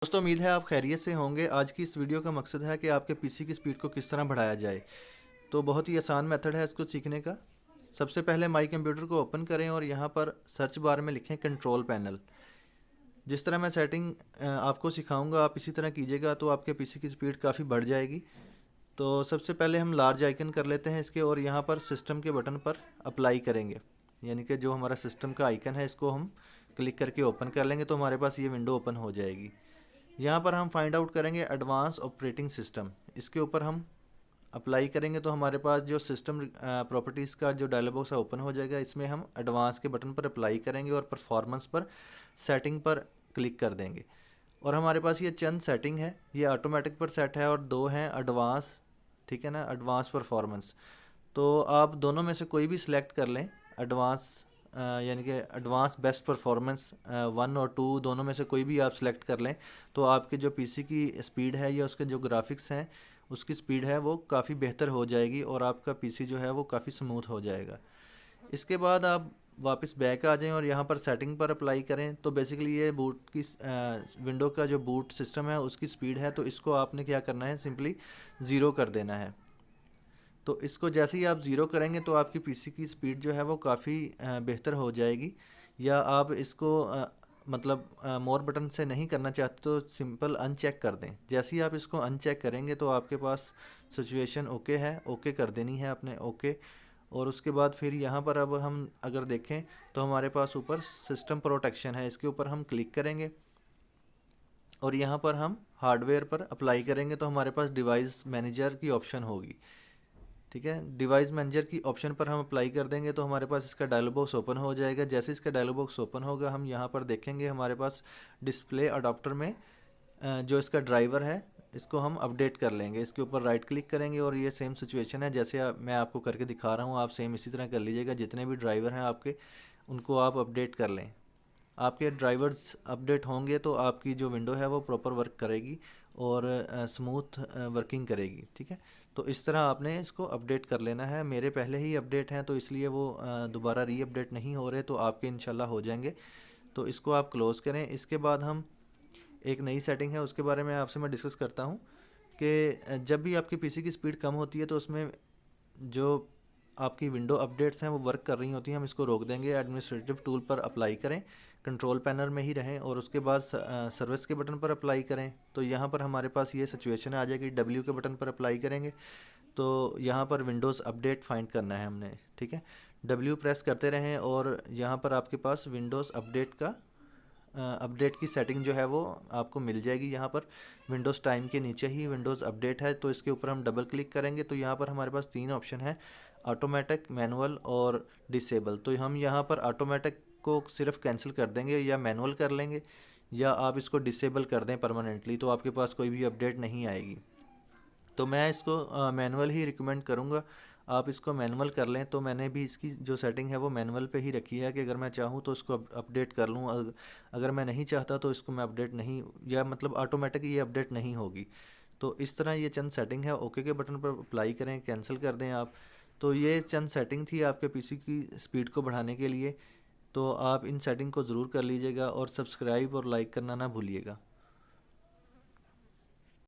दोस्तों उम्मीद है आप खैरियत से होंगे। आज की इस वीडियो का मकसद है कि आपके पीसी की स्पीड को किस तरह बढ़ाया जाए। तो बहुत ही आसान मेथड है इसको सीखने का। सबसे पहले माई कंप्यूटर को ओपन करें और यहाँ पर सर्च बार में लिखें कंट्रोल पैनल। जिस तरह मैं सेटिंग आपको सिखाऊंगा आप इसी तरह कीजिएगा तो आपके पीसी की स्पीड काफ़ी बढ़ जाएगी। तो सबसे पहले हम लार्ज आइकन कर लेते हैं इसके और यहाँ पर सिस्टम के बटन पर अप्लाई करेंगे, यानी कि जो हमारा सिस्टम का आइकन है इसको हम क्लिक करके ओपन कर लेंगे तो हमारे पास ये विंडो ओपन हो जाएगी। यहाँ पर हम फाइंड आउट करेंगे एडवांस ऑपरेटिंग सिस्टम, इसके ऊपर हम अप्लाई करेंगे तो हमारे पास जो सिस्टम प्रॉपर्टीज़ का जो डायलॉग बॉक्स है ओपन हो जाएगा। इसमें हम एडवांस के बटन पर अप्लाई करेंगे और परफॉर्मेंस पर सेटिंग पर क्लिक कर देंगे और हमारे पास ये चंद सेटिंग है, ये ऑटोमेटिक पर सेट है और दो हैं एडवांस, ठीक है ना, एडवांस परफॉर्मेंस। तो आप दोनों में से कोई भी सिलेक्ट कर लें। एडवांस यानी कि एडवांस बेस्ट परफॉर्मेंस 1 और 2 दोनों में से कोई भी आप सिलेक्ट कर लें तो आपके जो पीसी की स्पीड है या उसके जो ग्राफिक्स हैं उसकी स्पीड है वो काफ़ी बेहतर हो जाएगी और आपका पीसी जो है वो काफ़ी स्मूथ हो जाएगा। इसके बाद आप वापस बैक आ जाएं और यहाँ पर सेटिंग पर अप्लाई करें। तो बेसिकली ये बूट की विंडो का जो बूट सिस्टम है उसकी स्पीड है, तो इसको आपने क्या करना है, सिंपली ज़ीरो कर देना है। तो इसको जैसे ही आप ज़ीरो करेंगे तो आपकी पीसी की स्पीड जो है वो काफ़ी बेहतर हो जाएगी। या आप इसको मतलब मोर बटन से नहीं करना चाहते तो सिंपल अनचेक कर दें। जैसे ही आप इसको अनचेक करेंगे तो आपके पास सिचुएशन ओके है, ओके कर देनी है आपने, ओके। और उसके बाद फिर यहाँ पर अब हम अगर देखें तो हमारे पास ऊपर सिस्टम प्रोटेक्शन है, इसके ऊपर हम क्लिक करेंगे और यहाँ पर हम हार्डवेयर पर अप्लाई करेंगे तो हमारे पास डिवाइस मैनेजर की ऑप्शन होगी, ठीक है। डिवाइस मैनेजर की ऑप्शन पर हम अप्लाई कर देंगे तो हमारे पास इसका डायलॉग बॉक्स ओपन हो जाएगा। जैसे इसका डायलॉग बॉक्स ओपन होगा हम यहाँ पर देखेंगे हमारे पास डिस्प्ले अडॉप्टर में जो इसका ड्राइवर है इसको हम अपडेट कर लेंगे। इसके ऊपर राइट क्लिक करेंगे और ये सेम सिचुएशन है जैसे मैं आपको करके दिखा रहा हूँ, आप सेम इसी तरह कर लीजिएगा। जितने भी ड्राइवर हैं आपके उनको आप अपडेट कर लें। आपके ड्राइवर्स अपडेट होंगे तो आपकी जो विंडो है वो प्रॉपर वर्क करेगी और स्मूथ वर्किंग करेगी, ठीक है। तो इस तरह आपने इसको अपडेट कर लेना है। मेरे पहले ही अपडेट हैं तो इसलिए वो दोबारा री अपडेट नहीं हो रहे, तो आपके इंशाल्लाह हो जाएंगे। तो इसको आप क्लोज़ करें। इसके बाद हम एक नई सेटिंग है उसके बारे में आपसे मैं डिस्कस करता हूँ कि जब भी आपकी पीसी की स्पीड कम होती है तो उसमें जो आपकी विंडो अपडेट्स हैं वो वर्क कर रही होती हैं। हम इसको रोक देंगे, एडमिनिस्ट्रेटिव टूल पर अप्लाई करें, कंट्रोल पैनल में ही रहें और उसके बाद सर्विस के बटन पर अप्लाई करें। तो यहाँ पर हमारे पास ये सिचुएशन आ जाएगी। डब्ल्यू के बटन पर अप्लाई करेंगे तो यहाँ पर विंडोज़ अपडेट फाइंड करना है हमने, ठीक है। डब्ल्यू प्रेस करते रहें और यहाँ पर आपके पास विंडोज़ अपडेट का अपडेट की सेटिंग जो है वो आपको मिल जाएगी। यहाँ पर विंडोज़ टाइम के नीचे ही विंडोज़ अपडेट है, तो इसके ऊपर हम डबल क्लिक करेंगे तो यहाँ पर हमारे पास 3 ऑप्शन है, ऑटोमेटिक, मैनुअल और डिसेबल। तो हम यहाँ पर ऑटोमेटिक को सिर्फ कैंसिल कर देंगे या मैनुअल कर लेंगे या आप इसको डिसेबल कर दें परमानेंटली, तो आपके पास कोई भी अपडेट नहीं आएगी। तो मैं इसको मैनुअल ही रिकमेंड करूँगा, आप इसको मैनुअल कर लें। तो मैंने भी इसकी जो सेटिंग है वो मैनुअल पे ही रखी है कि अगर मैं चाहूँ तो इसको अपडेट कर लूँ, अगर मैं नहीं चाहता तो इसको मैं अपडेट नहीं, या मतलब ऑटोमेटिक ये अपडेट नहीं होगी। तो इस तरह ये चंद सेटिंग है। ओके के बटन पर अप्लाई करें, कैंसिल कर दें आप। तो ये चंद सेटिंग थी आपके पीसी की स्पीड को बढ़ाने के लिए। तो आप इन सेटिंग को ज़रूर कर लीजिएगा और सब्सक्राइब और लाइक करना ना भूलिएगा।